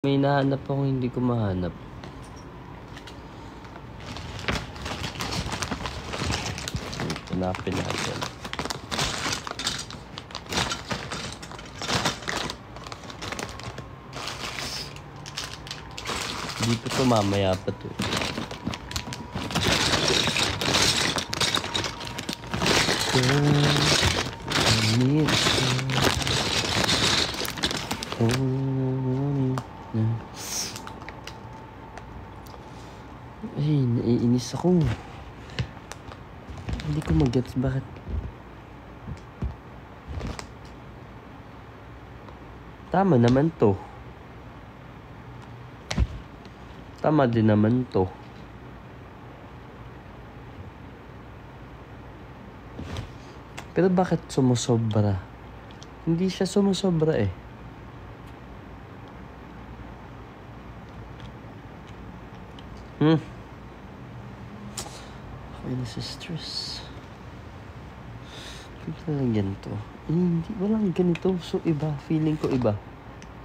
May nahanap ako hindi ko mahanap. Hanapin natin. Hindi pa ito, mamaya pa ito. Ay, naiinis ako. Hindi ko mag-gets bakit. Tama naman to. Tama din naman to. Pero bakit sumusobra? Hindi siya sumusobra eh. Ay, nasa-stress. Pwede lang ganito. Hindi, walang ganito. So, iba. Feeling ko iba.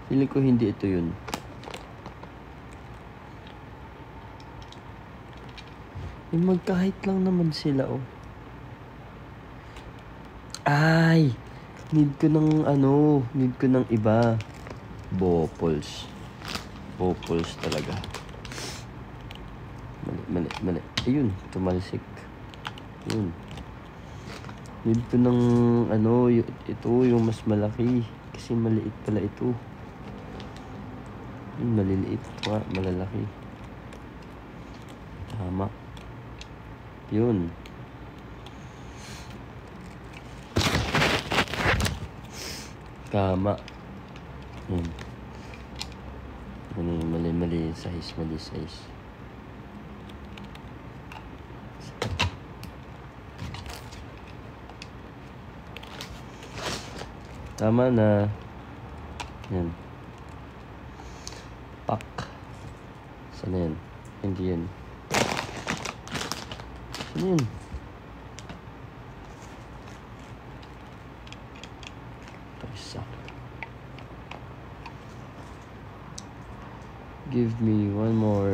Feeling ko hindi ito yun. Magkahit lang naman sila, oh. Ay! Need ko ng need ko ng iba. Bopols. Bopols talaga. Mali. Ayun, tumalsik. Yun. Need ko ng ito, yung mas malaki. Kasi maliit pala ito. Yun, maliliit pa, malalaki. Tama. Yun. Tama. Yun. Mali size. Tama na. Yan. Pak. Sana yan? Hindi yan. Sana yan? Isa. Give me one more.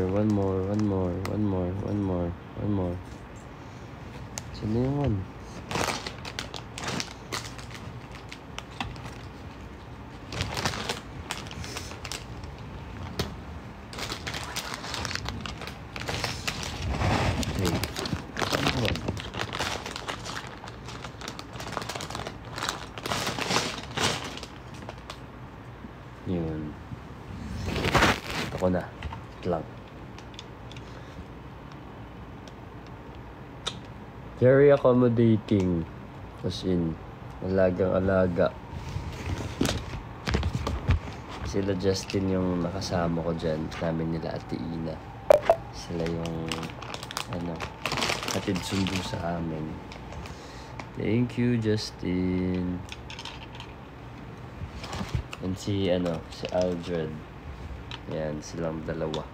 Sana yung one? Yun. Ako na. Lang. Very accommodating. As in, alagang-alaga. Sila Justin yung nakasama ko dyan. Namin nila Ate Ina. Sila yung hatid sundo sa amin. Thank you, Justin. And si Aldred. Yan, silang dalawa.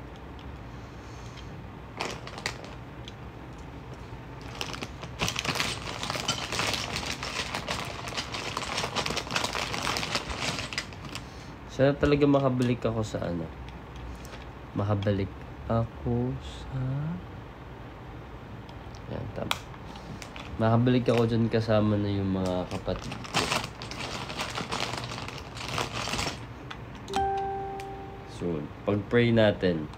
Sana talaga makabalik ako sa Makabalik ako sa... Yan, tama. Makabalik ako dyan kasama na yung mga kapatid ko. Soon. Pag-pray natin.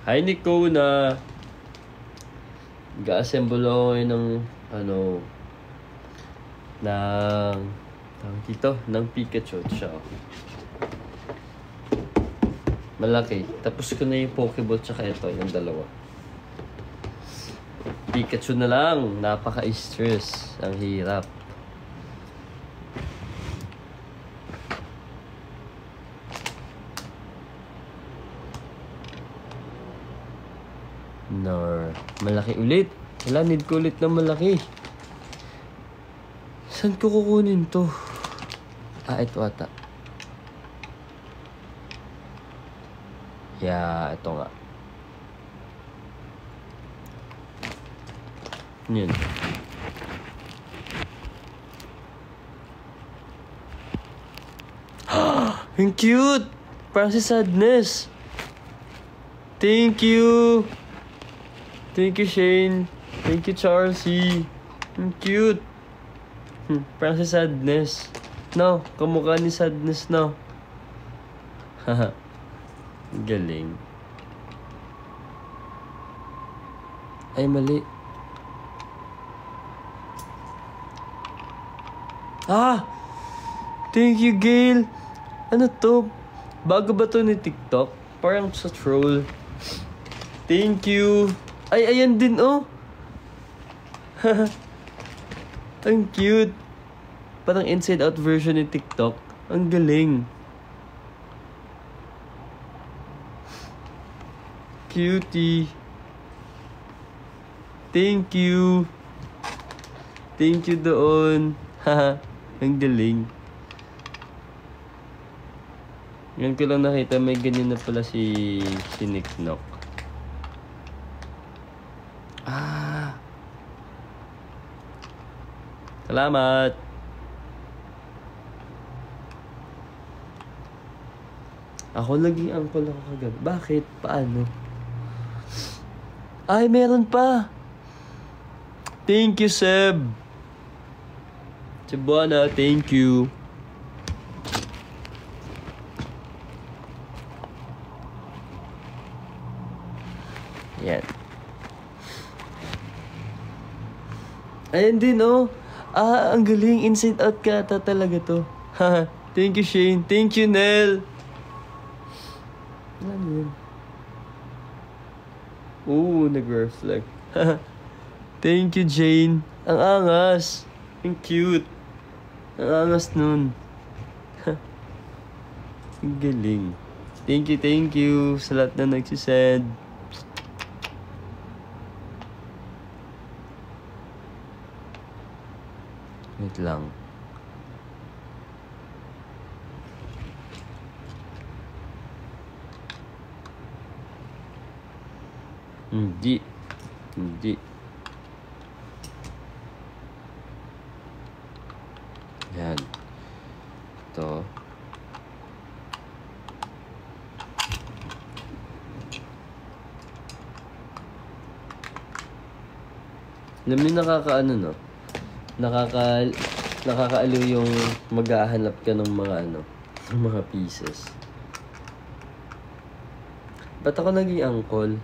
Hi, Nico na. Ga-assemble ako ngayon ng Pikachu siya. Malaki. Tapos ko na yung Pokeball tsaka ito, yung dalawa. Pikachu na lang. Napaka-stress. Ang hirap. Malaki ulit. Wala, need ko ulit na malaki. Saan ko kukunin to? Ito ata. Yeah, ito nga. Yun. Ang cute! Parang si Sadness. Thank you! Thank you, Shane. Thank you, Charlesy. Ang cute. Parang si Sadness. No, kamukha ni Sadness, no? Haha. Galing. Ay, mali. Ah! Thank you, Gail. Ano to? Bago ba to ni TikTok? Parang sa troll. Thank you. Ay, ayan din, oh. Ang cute. Parang inside-out version ni TikTok. Ang galing. Cutie. Thank you. Thank you doon. Haha. Ang galing. Ngayon ko lang nakita may ganyan na pala si Nick Nock. Ah. Salamat. Ako lagi uncle ako kagabi. Bakit? Paano? Ay, meron pa. Thank you, Seb. Cebuana, thank you. Yan. Ayan din, oh. Ah, ang galing. Inside out ka ata talaga to. Haha. Thank you, Shane. Thank you, Nel. Ano yun? Oo, nag-reflect. Thank you, Jane. Ang angas. Ang cute. Ang angas nun. Ang galing. Thank you sa lahat na nagsisend. Wait lang. Hindi. Yan. Ito. Alam niyo nakakaano, no? Nakakaaliw yung maghahanap ka ng mga mga pieces. Ba't ako naging angkol?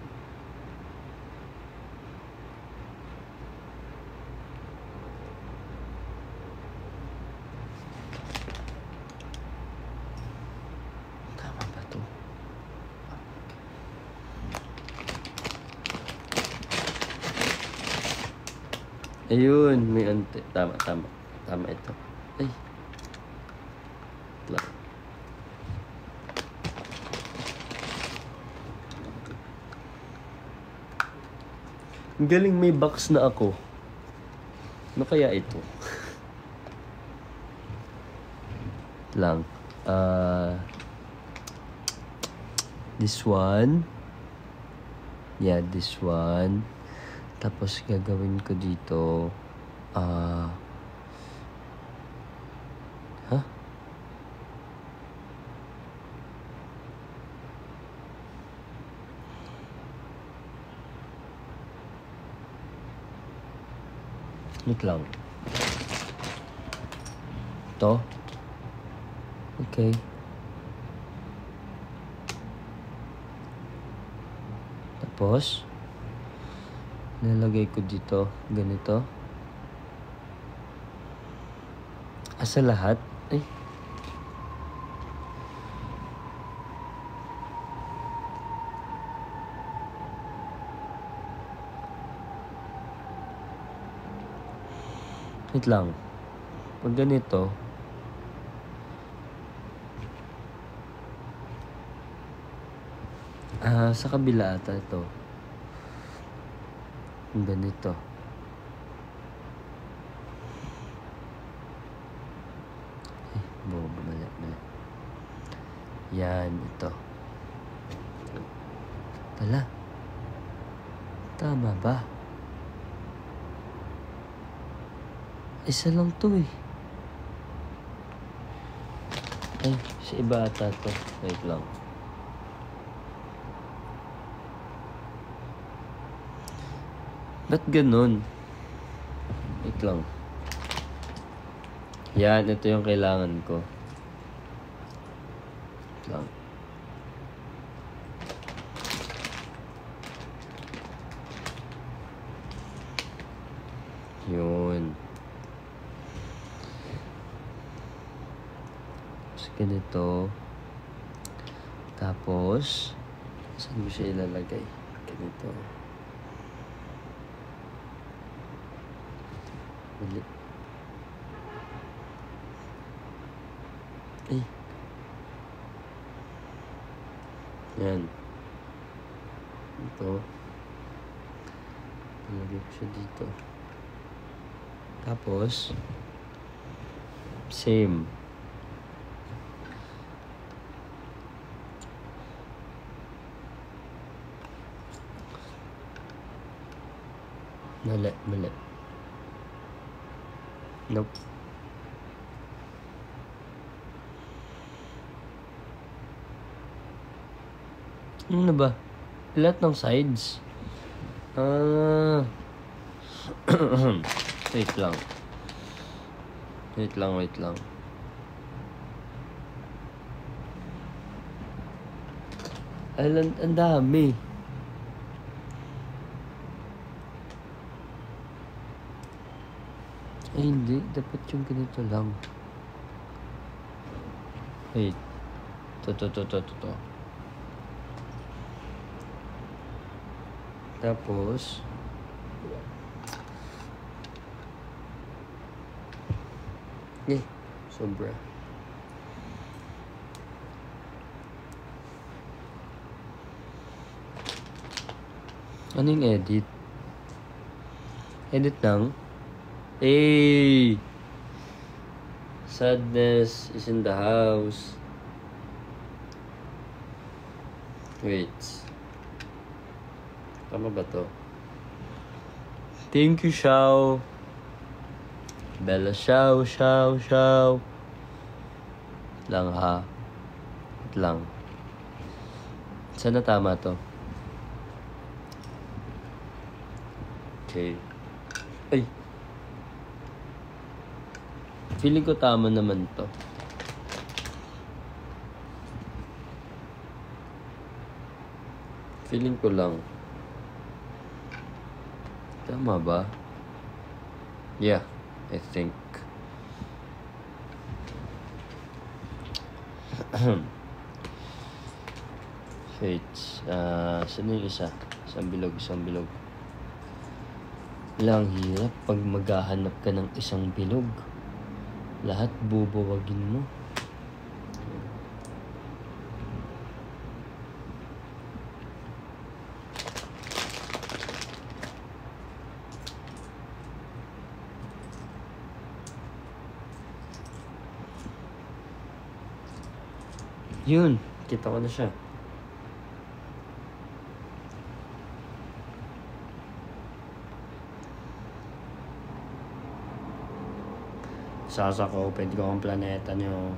Tama ba to? Ayun, may ante. Tama ito. Ay. Lang. Ang galing, may box na ako. Ano kaya ito? Lang. This one. Yeah, this one. Tapos gagawin ko dito. Wait lang. Ito. Okay. Tapos nilagay ko dito ganito. Sa lahat. Ay. Wait lang. Pag ganito, sa kabila ata ito. Ganito. Mali. Yan, ito. Tala. Tama ba? Isa lang to eh. Ay, sa iba ata to. Wait lang. Ba't ganun? Wait lang. Yan, ito yung kailangan ko. Wait lang. Yun. Tapos ganito. Tapos, saan mo siya ilalagay? Ganito. Mali. Ay. Yan. Ito. Ilagay ko siya dito. Tapos, same. Mali. Nope. Ano na ba? Lahat ng sides. Wait lang. Ang dami. Ay, hindi. Dapat yung ganito lang. Wait. To. Tapos, sobra. Ano yung edit? Edit lang? Hey! Sadness is in the house. Wait. Tama ba to? Thank you, Xiao. Bella Xiao. Lang ha. Wait lang. Saan na tama to? Okay. Ay! Feeling ko tama naman to. Feeling ko lang. Tama ba? Yeah, I think. Wait. Saan yung isa? Isang bilog. Lang hirap pag maghahanap ka ng isang bilog. Lahat bubawagin mo. Yun, kita ko na siya. Sasako, pwede ko ang planeta niyo.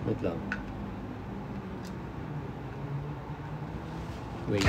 Wait lang. Wait.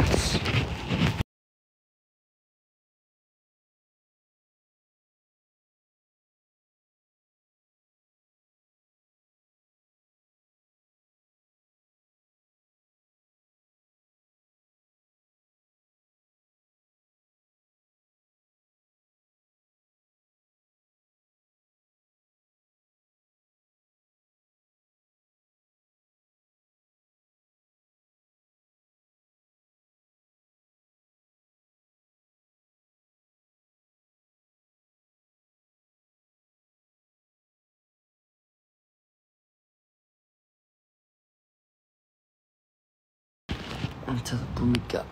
Ang sarap pumiga.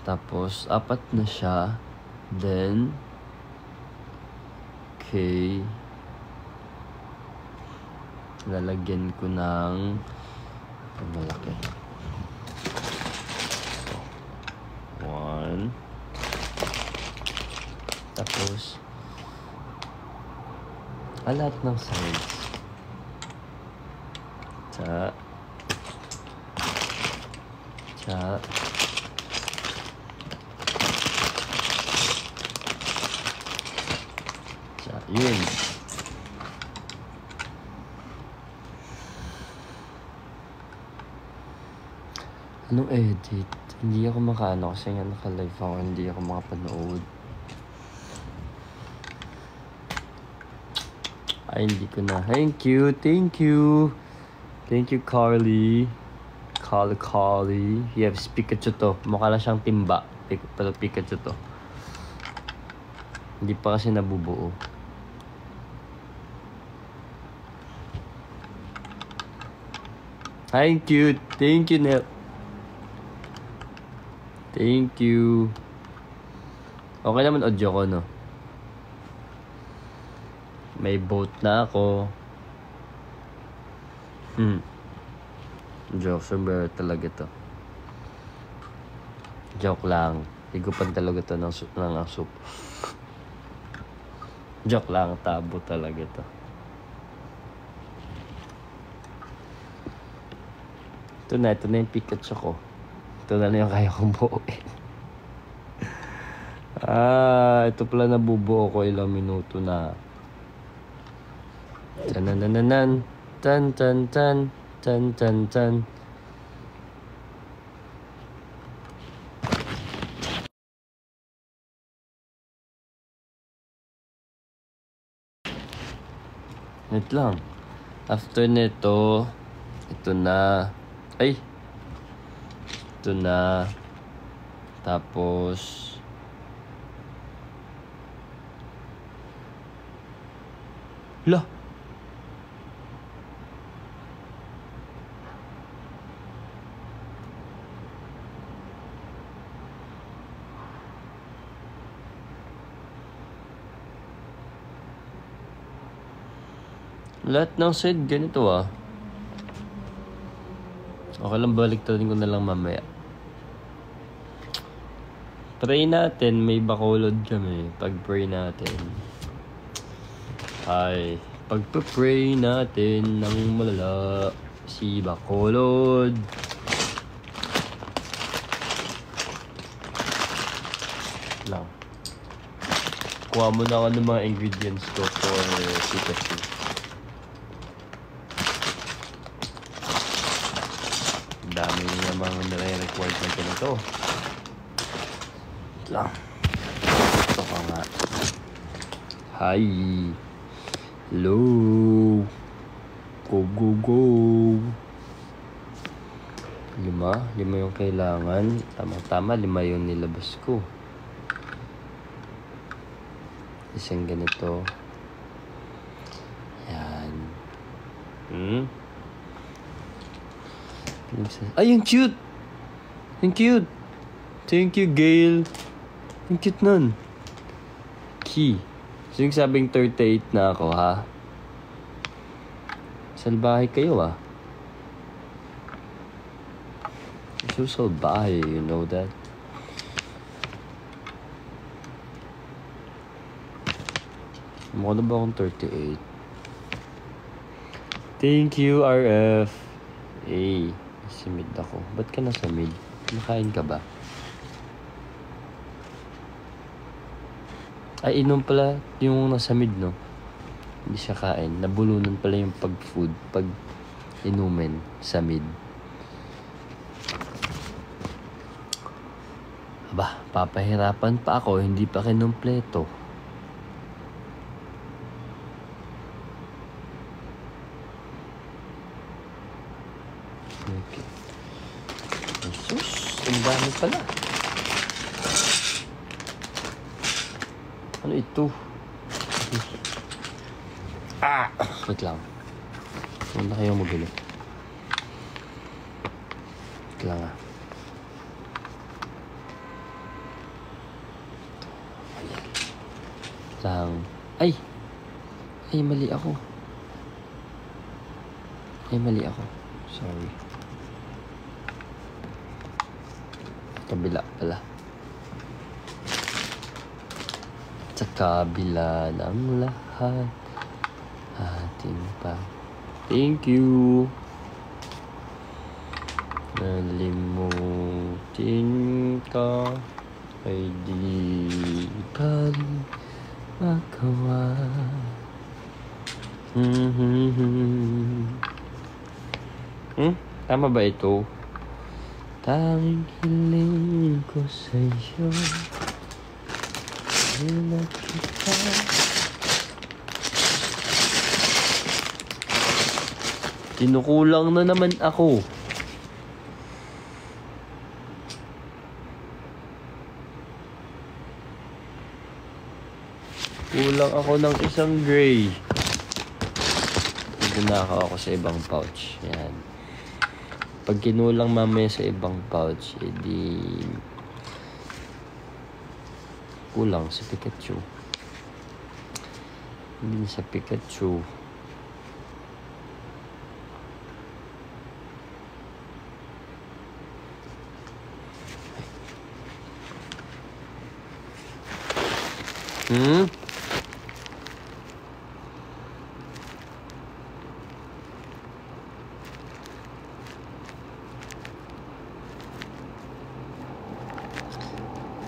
Tapos, 4 na siya. Then, okay. Lalagyan ko ng malaki. So, 1. Lahat ng sides. Tsa. Yun. Anong edit? Hindi ako makaano kasi nga naka-live ako, hindi ako makapanood. Ay, hindi ko na. Thank you. Thank you, Carly. Carly. Yes, Pikachu to. Mukha lang siyang timba. Pero Pikachu to. Hindi pa kasi nabubuo. Thank you, Nel. Thank you. Okay naman audio ko, no? May boat na ako. Joke, sober talaga to. Joke lang. Higupan talaga to ng soup. Joke lang, tabo talaga to. Ito na yung Pikachu ko. Ito na yung kaya kong buuin. Ito pala nabubuo ko ilang minuto na. Tan-tan-tan-tan. Tan-tan-tan. Tan-tan-tan. Wait lang. After nito, ito na. Ay! Ito na. Tapos lah! Lahat ng side ganito ah. Okay lang, baliktarin ko na lang mamaya. Pray natin, may bakulod kami. Pag-pray natin. Ay, pagpa-pray natin ng malala si bakulod. Lang. Kuha mo na ako ng mga ingredients ko for Pikachu. Dami namang nare-record na ganito. Lang. Ito pa nga. Hi. Hello. Go. Lima yung kailangan. Tama, 5 yung nilabas ko. Isang ganito. Yan. Ay, yung cute! Yung cute! Thank you, Gail. Yung cute nun. Key. So yung sabing 38 na ako, ha? Salbahe kayo, ah. You're so salbahe, you know that? Mukha na ba akong 38? Thank you, RF. Hey. Si mid ako. Ba't ka nasa mid? Kumakain ka ba? Ay, inom pala yung nasa mid, no? Hindi siya kain. Nabulunan pala yung pag-food. Pag-inumin sa mid. Aba, papahirapan pa ako. Hindi pa kinumpleto. Okay. Jesus, ang dami pala. Ano ito? Wait lang. Huwag na kayong magulo. Wait lang ah. Lang. Ay, mali ako. Sorry. Kabila pala. Sa kabila ng lahat Ating pa. Thank you. Nalimutin ka ay di pa rin magawa. Tama ba ito? Tanging hiling ko sa'yo na kita. Kinukulang na naman ako. Kulang ako ng isang gray. Ginaka ako sa ibang pouch. Yan. Pag kinulang mamaya sa ibang pouch, edi kulang sa Pikachu. Hindi sa Pikachu.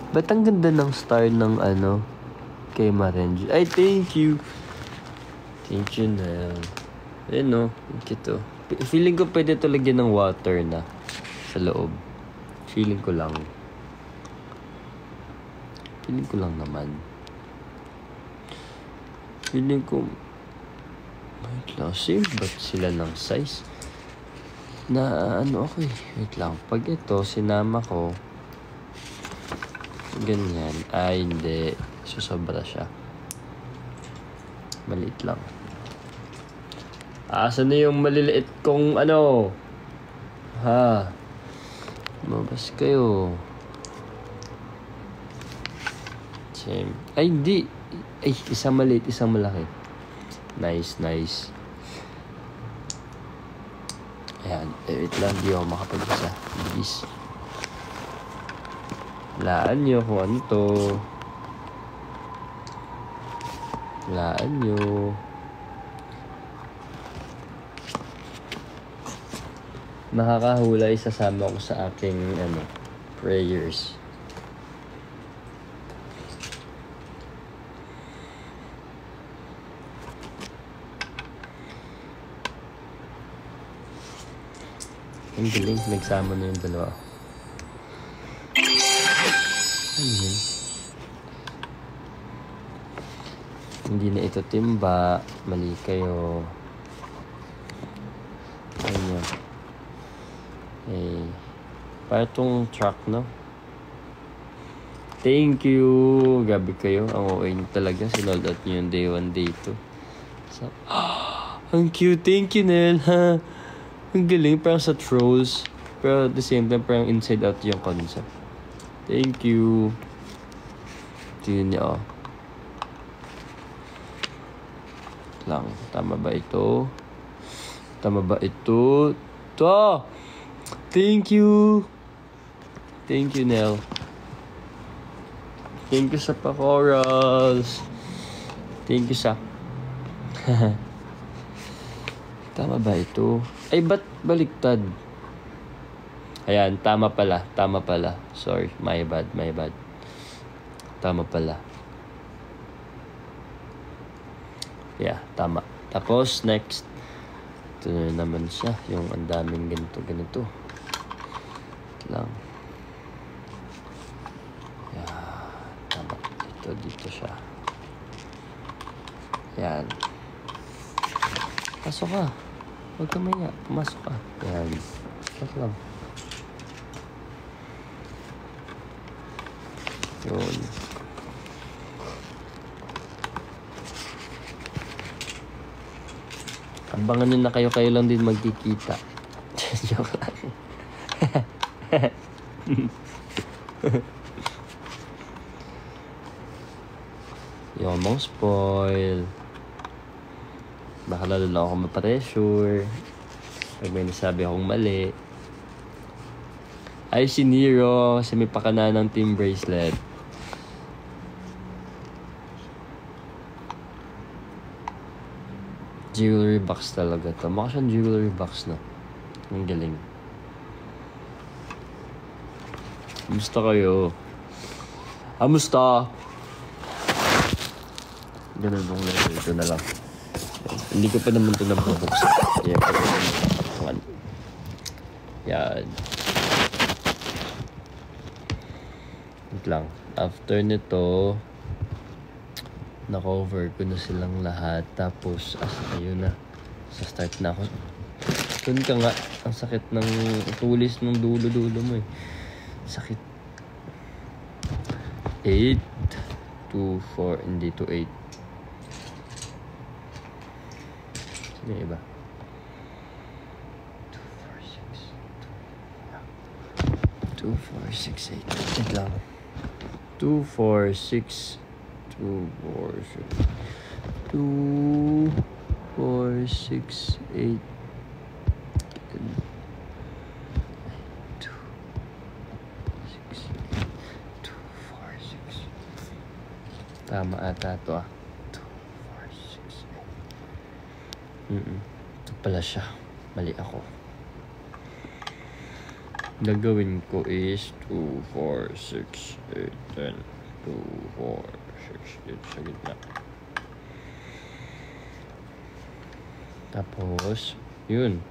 Ba't ang ganda ng star ng ano kay Marenji? Ay, thank you. Thank you, Nel. Ayun, no. Thank you to. Feeling ko pwede to lagyan ng water na sa loob. Feeling ko lang. Feeling ko lang naman. Feeling ko... Wait lang. Same ba sila ng size? Na ano ako eh. Wait lang. Pag ito, sinama ko... Ganyan. Ay, hindi. Susobra siya. Maliit lang. Asan na yung maliliit kong ano? Ha? Mabas kayo. Same. Ay, hindi. Ay, isang maliit, isang malaki. Nice, nice. Ayan. Wait lang. Di ako makapag-isa. Bilis. Laan nyo kung ano to. Laan nyo. Nakakahula, isasama ko sa aking prayers. Ang galing, nagsama na yung dalawa. Hindi na ito timba. Mali kayo. Ano? Eh, para itong truck, no? Thank you. Gabi kayo. Ang OA nyo talaga. Sinold out nyo yung day 1, day 2. So, ang cute. Thank you, Nel. Ang galing. Parang sa trolls. Pero at the same time, parang inside out yung concept. Thank you. Tingnan niyo, oh. Lang. Tama ba ito? Tama ba ito? Ito! Thank you! Thank you, Nel. Thank you sa pa-corals. Thank you sa... Tama ba ito? Ay, ba't baliktad? Ayan, tama pala. Tama pala. Sorry, my bad, my bad. Tama pala. Yeah, tama. Tapos, next. Ito na naman siya. Yung ang daming ganito. Lang. Yeah, tama. Dito siya. Ayan. Pasok ka. Huwag ka maya. Pumasok ka. Ayan. Pasok lang. Yun. Abangan nyo na kayo lang din magkikita. Joke lang. Yung mong spoil. Baka lalo lang ako mapressure. Pag may nasabi akong mali. Ay, si Nero. Kasi may pakana ng team bracelet. Jewelry box talaga to. Mukha siyang jewelry box na. Ang galing. Kamusta kayo? Kamusta? Ganun nung level. Ito na lang. Hindi ko pa naman ito nabubuksan. Kaya pa naman nabubuksan. Yan. Wait lang. After nito, na-cover ko na silang lahat. Tapos, ayun na. Sa start na ako. Doon ka nga. Ang sakit ng tulis ng dulo-dulo mo eh. Sakit. 8 to 4. Hindi to 8. Sino yung iba? 2, 4, 6, 8. Wait lang. 2, 4, 6, 2, 4, 6. 2, 4, 6, 8. 2, 4, 6. Tama ata ito 2, 4, 6, 8. Ito pala siya. Mali ako. Gagawin ko is 2, 4, 6, 8, 10. 2, 4, 6, 8 sa gitna. Tapos, yun.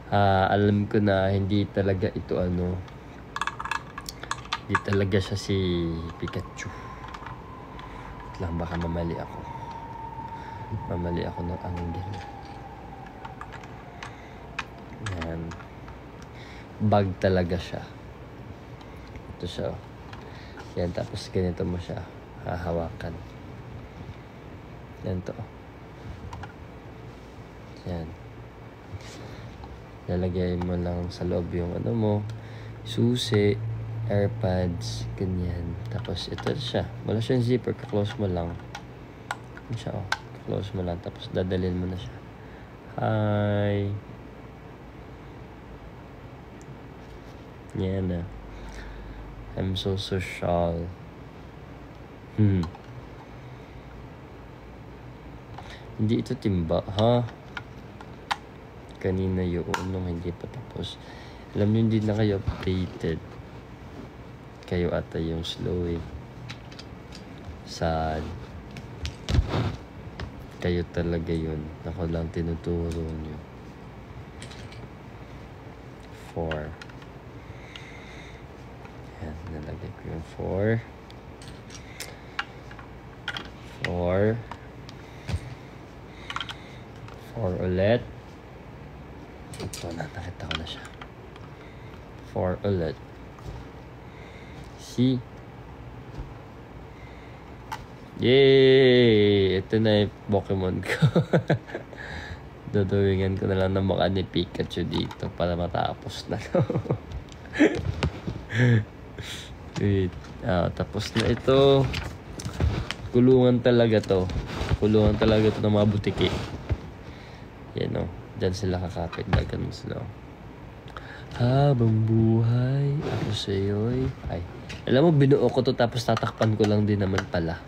Alam ko na hindi talaga ito hindi talaga siya si Pikachu. Lang baka mamali ako. Mamali ako ng angle. Yan. Bag talaga siya. Ito siya. Yan, tapos ganito mo siya hahawakan. Yan to. Yan. Lalagay mo lang sa loob yung mo, susi, airpods, ganyan. Tapos ito siya. Wala siyang zipper, ka-close mo lang. Yan siya, ka-close mo lang. Tapos dadalhin mo na siya. Hi! Yan na. I'm so social. Hindi ito timba, ha? Kanina yun nung hindi pa tapos. Alam nyo, hindi na kayo updated. Kayo ata yung slow eh. Sad. Kayo talaga yun. Ako lang tinuturo nyo. 4. Yan, nalagay ko yung 4. 4. 4 ulit. Ito na, nakita ko na siya. 4 ulit. See? Yay! Ito na yung Pokemon ko. Dudawingan ko na lang ng mukha ni Pikachu dito para matapos na to. Wait. Tapos na ito. Kulungan talaga to. Kulungan talaga to ng mga butiki. Yan o. Diyan sila kakapit. Ganun sila. Habang buhay ako sa'yo'y... Ay. Alam mo, binuo ko to tapos tatakpan ko lang din naman pala.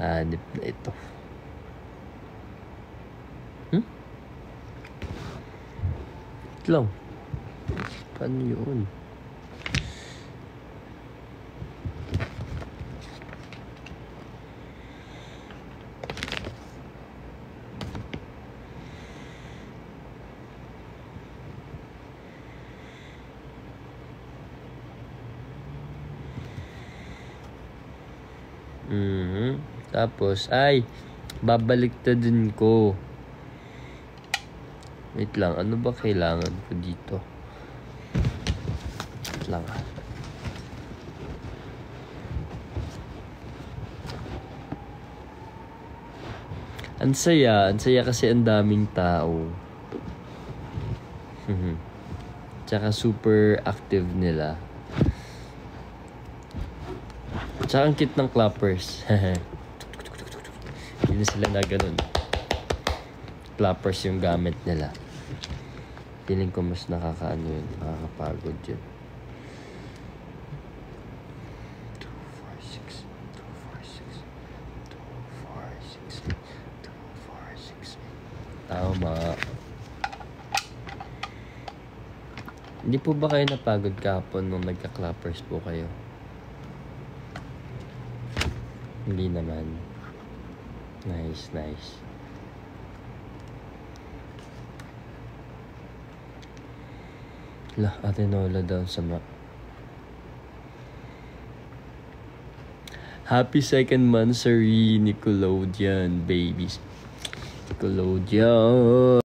Hanip na ito. Ito lang. Paano yun? Tapos, ay, babalik na din ko. Wait lang, ano ba kailangan ko dito? Wait lang. Ang saya kasi ang daming tao. Tsaka super active nila. Tsaka ang cute ng clappers. Hindi sila na ganun. Clappers yung gamit nila. Feeling ko mas nakakaano yun. Nakakapagod yun. 2, 4, 6. 2, 4, 6. 2, 4, 6. 2, 4, 6. Tama. Hindi po ba kayo napagod kahapon nung nagka-clappers po kayo? Hindi naman. Nice, nice. Lah, Ate Nola daw sama. Happy second monthsary, Nickelodeon babies. Nickelodeon.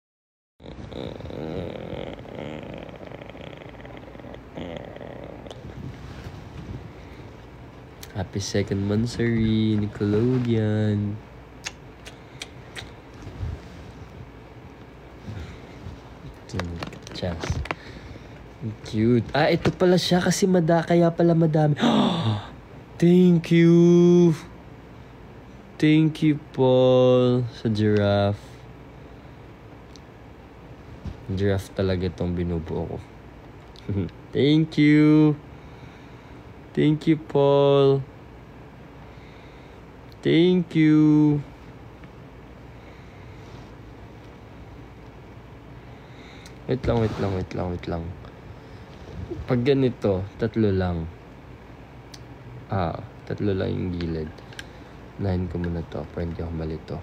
Happy second monthsary, Nickelodeon. Chas. Cute. Ah, ito pala siya kasi kaya pala madami. Thank you. Thank you, Paul, sa giraffe. Giraffe talaga itong binubuo ko. Thank you. Thank you, Paul. Thank you. Wait lang. Pag ganito, 3 lang. Tatlo lang yung gilid. Nahin ko muna to para hindi ako malito.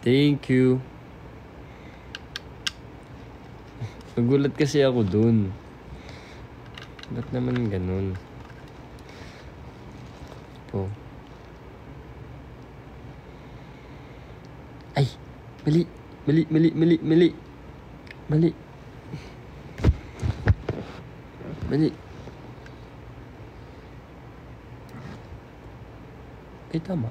Thank you. Nagulat kasi ako dun. Ba't naman ganun? Po. Ay! Mali! Ay, tama.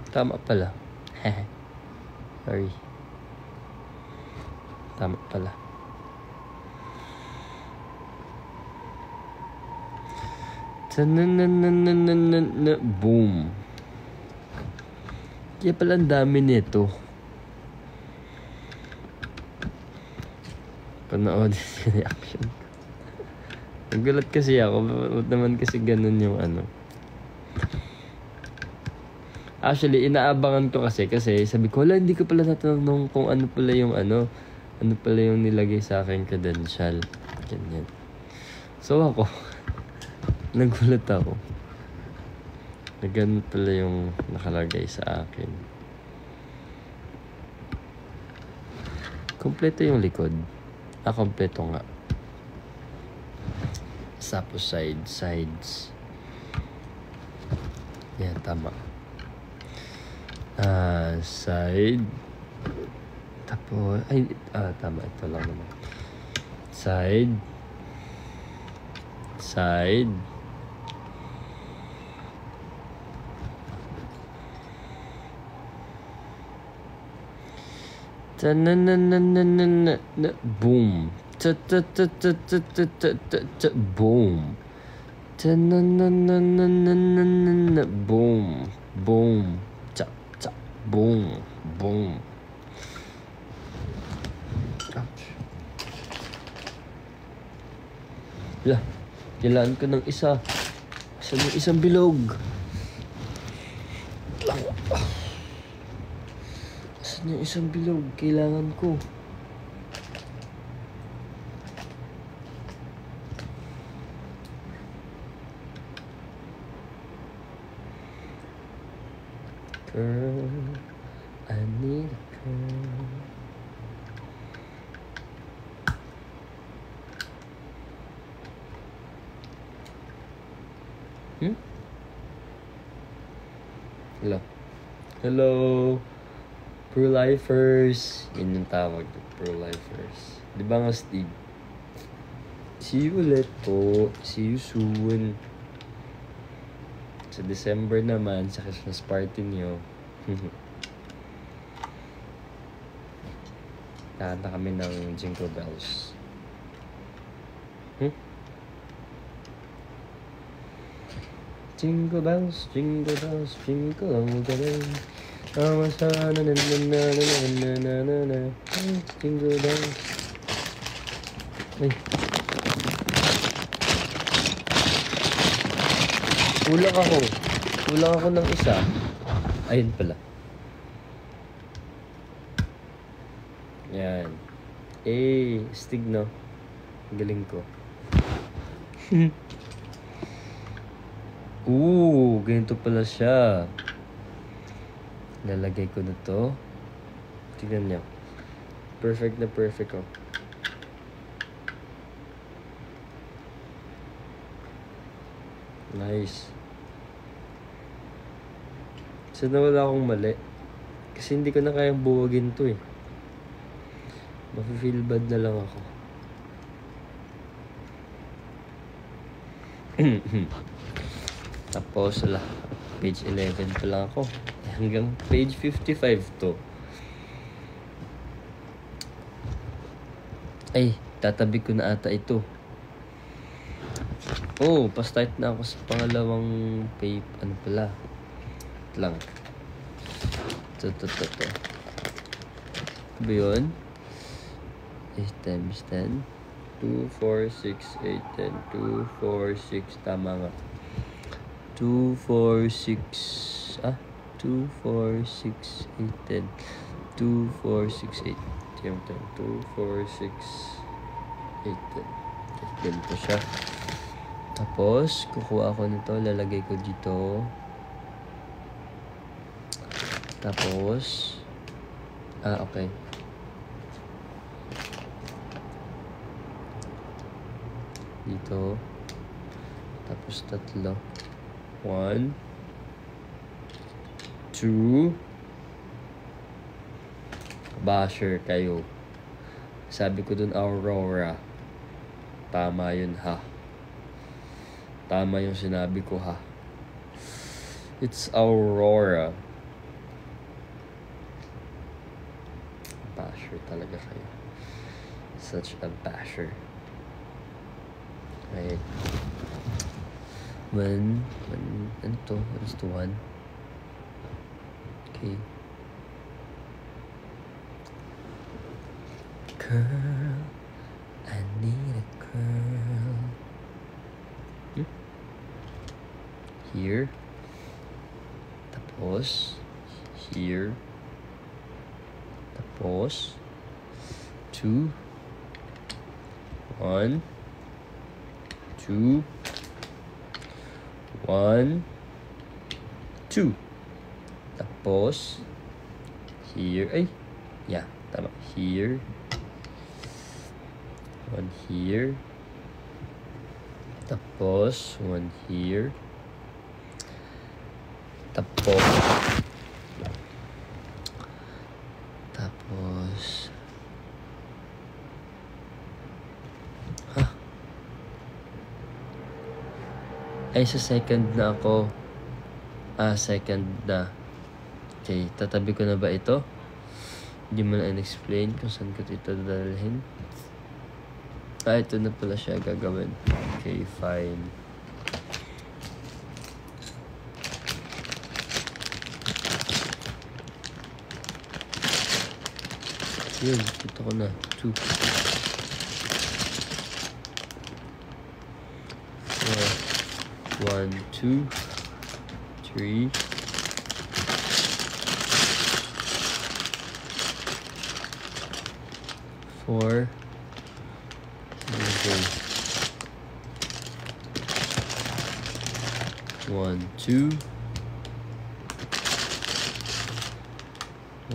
Tama pala. Sorry. Tama pala. Boom. Kaya pala ang dami nito. Panood yung reaction. Nagulat kasi ako. Ba't naman kasi ganun yung ano. Actually, inaabangan ko kasi sabi ko, wala, hindi ko pala natanong kung ano pala yung ano pala yung nilagay sa akin credential. Ganyan. So ako, nagulat ako. Na ganun pala yung nakalagay sa akin. Kompleto yung likod. Kompleto nga. Tapos sides. Yan, tama. Side. Tapos, tama. Ito lang naman. Side. Boom. Boom. Boom. Boom. Ouch. Kailangan ko ng isa. Saan yung isang bilog? Saan yung isang bilog? Kailangan ko. Girl, I need a girl. Hello. Pro-lifers. Yun yung tawag. Pro-lifers. Di ba nga, Steve? See you ulit po. See you soon. Sa December naman, sa Christmas party niyo. Kanta kami ng Jingle Bells. Jingle bells, jingle all the way. Jingle bells. Ay. Ulak ako. Kulang ako ng isa. Ayun pala. Yan. Stig, no? Galing ko. Ganito pala siya. Lalagay ko na to. Tignan niyo. Perfect na perfect, oh. Nice. So, nawala akong mali. Kasi hindi ko na kayang buwagin to, eh. Mafe-feel bad na lang ako. Tapos, page 11 pa lang ako. Hanggang page 55 to. Ay, tatabi ko na ata ito. Pa-start na ako sa pangalawang page. Ano pala? Lang. Ito. Ba yun? 8 times 10. 2, 4, 6, 8, 10. 2, 4, 6. Tama nga. 2, 4, 6. 2, 4, 6, 8, 10. 2, 4, 6, 8. 2, 4, 6, 8, 10. Ganito siya. Tapos, kukuha ako nito. Lalagay ko dito. Tapos, okay. Dito. Tapos, 3. 1, 2. Basher kayo. Sabi ko dun, Aurora. Tama yun, ha? Tama yung sinabi ko, ha? It's Aurora. Basher talaga kayo. Such a basher. Right. Ano to? What is the 1? Okay. Girl, I need a girl. Here. Tapos, here. Tapos, 2. 1, 2. 1, 2. Tapos, here. Tama. Here. 1 here. Tapos, 1 here. Tapos, sa second na ako. Second na. Okay, tatabi ko na ba ito? Hindi mo na in-explain kung saan ko ito dadalhin. Ito na pala siya gagawin. Okay, fine. Yun, ito ko na. 2. 4. 1, 2, 3. 4. Okay. 1, 2.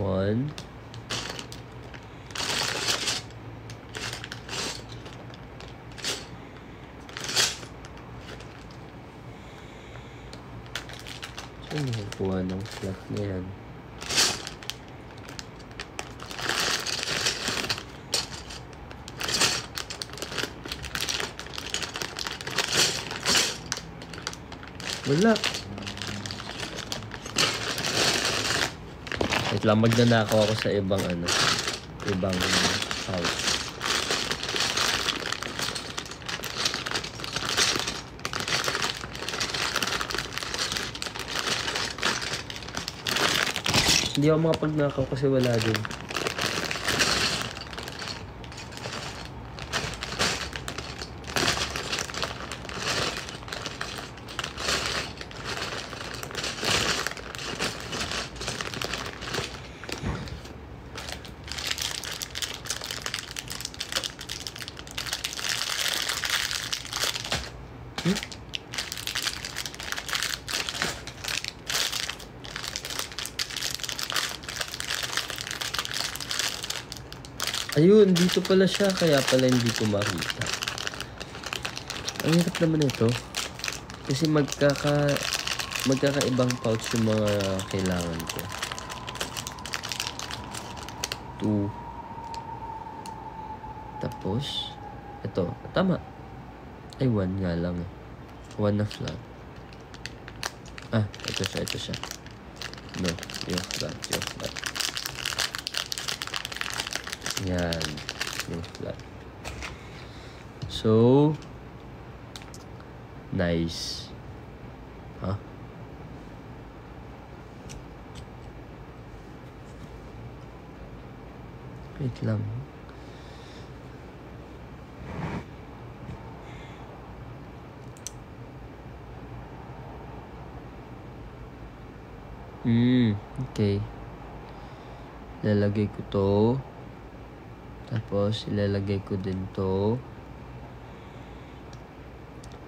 1. Saan nakakuha ng flat na yan? Wala. Wait lang, magnanakaw ako sa ibang house. Hindi ako makapagnakaw kasi wala din. Ayun, dito pala siya. Kaya pala hindi ko makita. Ang hirap naman ito. Kasi magkakaibang pouch yung mga kailangan ko. 2. Tapos, ito. Tama. Ay, 1 nga lang eh. 1 na flat. Ah, ito siya. No, yung flat. Yan. Yung flat. So, nice. Huh? Wait lang. Okay. Lalagay ko to. Tapos, ilalagay ko din to.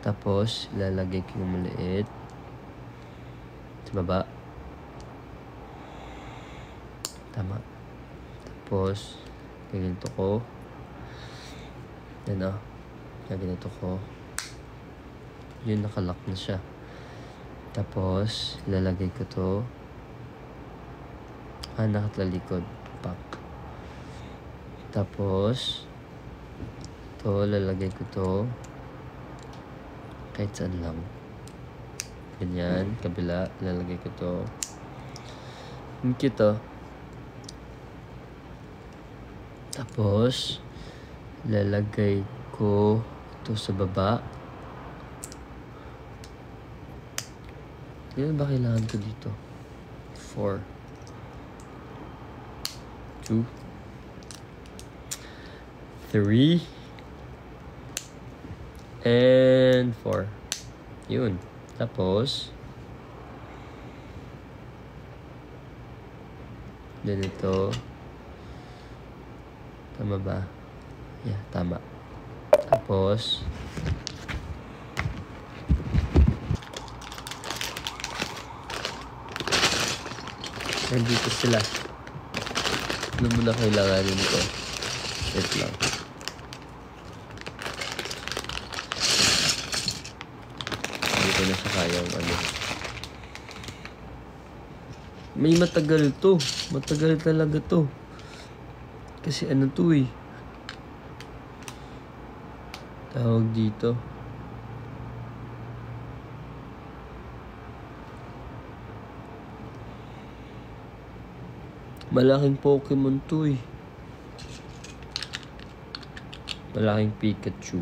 Tapos, ilalagay ko yung maliit. Sa baba. Tama. Tapos, gaganito ko. Yan o. Gaganito ko. Yun, nakalock na siya. Tapos, ilalagay ko to. Nakatalikod. Pak. Tapos, to, lalagay ko to. Kahit saan lang. Ganyan. Kabila, lalagay ko to. Ang cute oh. Tapos, lalagay ko ito sa baba. Yan ba kailangan ko dito? 4. 2. 3. And 4. Yun. Tapos, ganito. Tama ba? Yeah, tama. Tapos, nandito sila. Ano mo na kailanganin ko? Wait lang. Hindi ko na siya kayang ano. May matagal to. Matagal talaga to. Kasi ano to eh. Tawag dito. Malaking Pokemon to eh. Malaking Pikachu.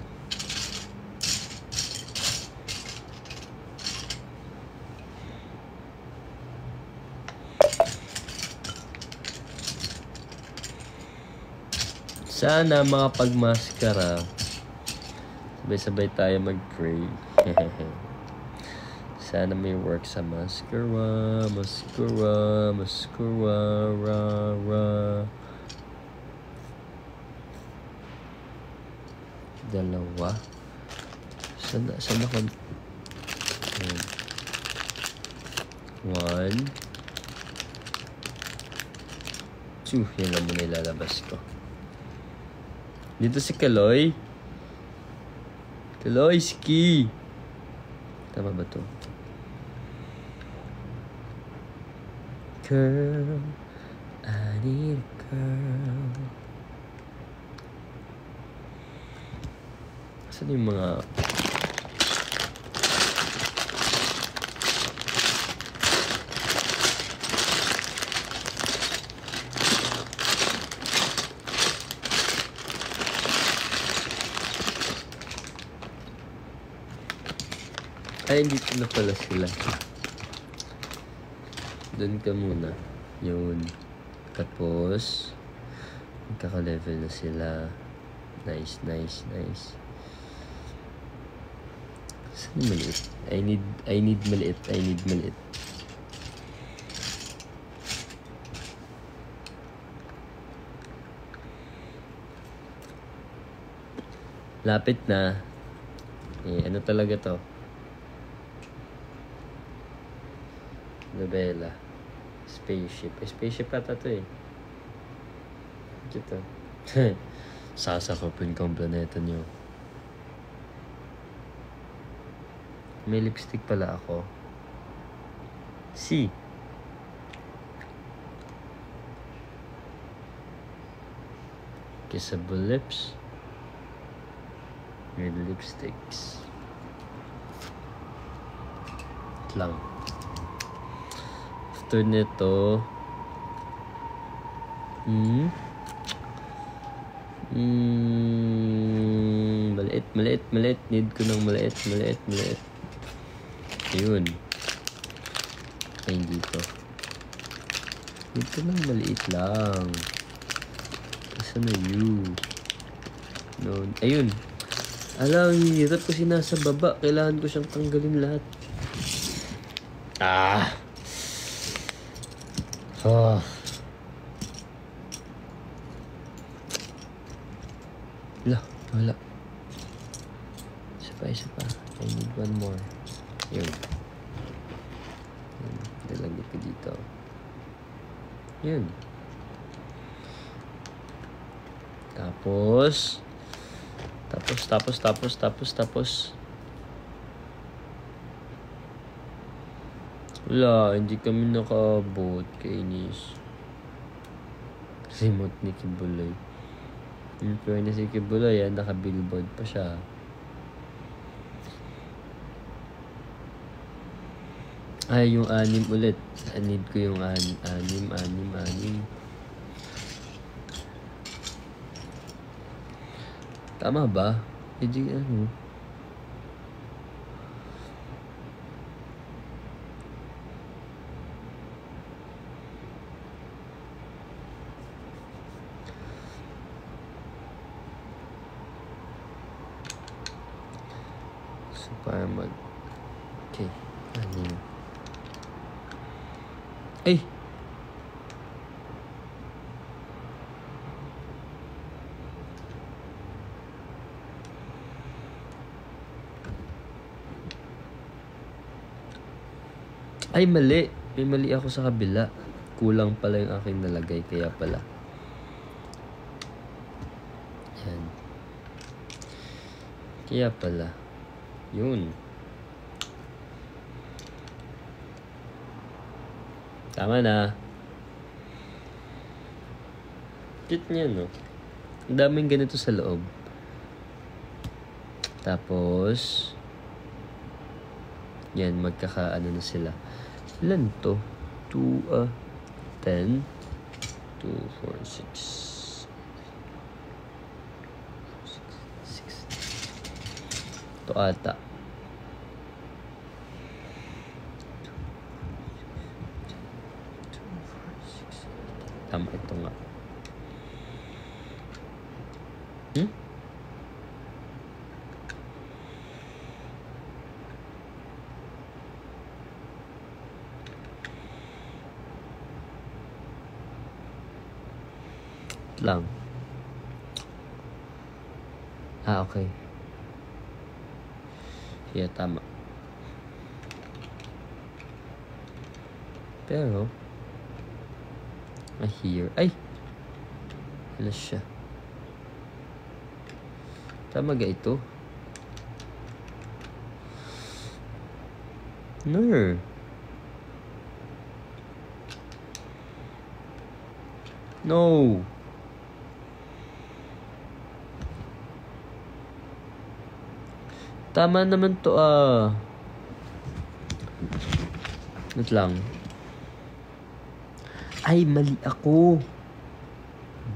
Sana mga pagmaskara, sabay-sabay tayo mag-pray. Sana may work sa mascara, ra. Dalawa. Saan ako? 1. 2. Yan lang muna ilalabas ko. Dito si Kaloy. Kaloyski. Tama ba to? Girl, I need a girl. Saan yung mga... Ay, dito na pala sila. Doon ka muna. Yun. Tapos, magkaka-level na sila. Nice. Saan yung maliit? I need maliit. Lapit na. Ano talaga to? Novela. Spaceship. Spaceship ata to eh. Dito. Sasakopin ko ang planeta niyo. May lipstick pala ako. C. Kissable lips. With lipsticks. Lang. After nito, maliit. Need ko ng maliit. Ayun. Ay, hindi to. Need ko ng maliit lang. Kasi na you. No. Ayun. Alam, hirap kasi nasa baba. Kailangan ko siyang tanggalin lahat. Wala. Isa pa. I need one more. Yun. Dalagay ko dito. Yun. Tapos. Wala, hindi kami nakaabot kay Inis. Remote ni Kibuloy. In fairness si Kibuloy, naka-billboard pa siya. Ay, yung 6 ulit. I need ko yung 6. Tama ba? Hindi ano. Para mag... Okay. Ay! Ay, mali. May mali ako sa kabila. Kulang pala yung aking nalagay. Kaya pala. Yan. Kaya pala. Yun. Tama na. Cute niya, no? Ang daming ganito sa loob. Tapos, yan, magkakaano na sila. Ilan to? 2, 10, 2, 4, 6. Ito ata. Tama, ito nga. Lang. Okay. Yeah, tama. Pero, here. Ay! Wala siya. Tama ga ito? No. No. Tama naman to Wait lang. Ay, mali ako.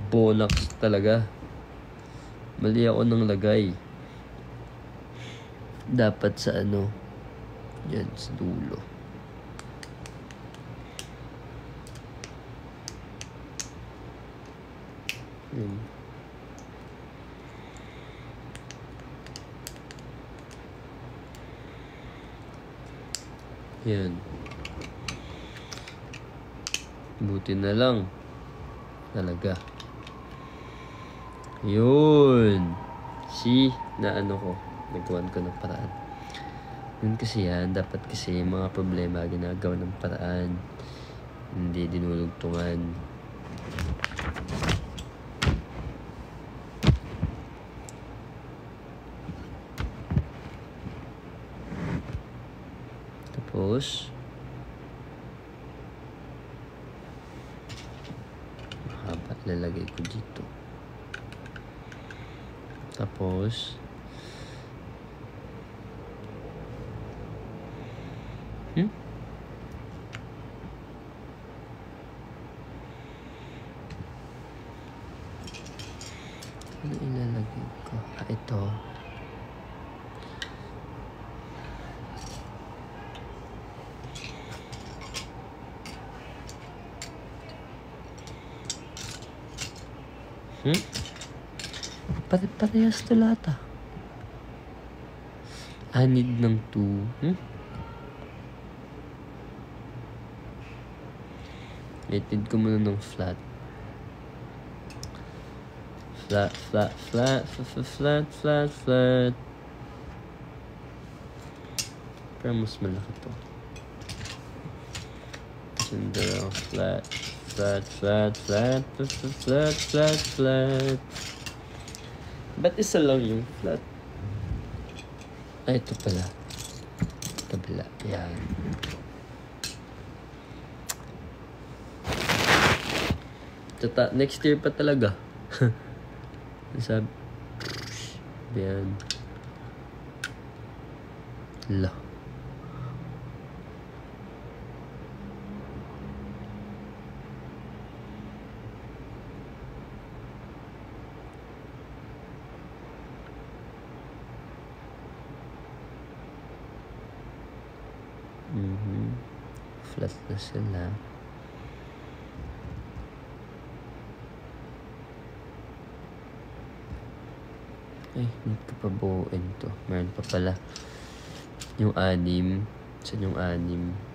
Bonax talaga. Mali ako ng lagay. Dapat sa ano. Yan, sa dulo. Yan. Buti na lang. Talaga. Yun. See? Na ano ko. Nagawan ko ng paraan. Yun kasi yan. Dapat kasi mga problema ginagawa ng paraan. Hindi dinulugtungan. Tapos, mahaba lalagay ko dito. Tapos, ano ilalagay ko? Ito. Pare-parehas to lahat ah. Need ng 2. Rated ko muna ng flat. Flat. Pero mas malaki to. Cinderella flat. Ba't isa lang yung flat? Ito pala. Kabila. Yan. Next year pa talaga. Sabi. Yan. La. Flat na sila. Ay, hindi ko pa buuin to. Meron pa pala yung 6. Saan yung 6?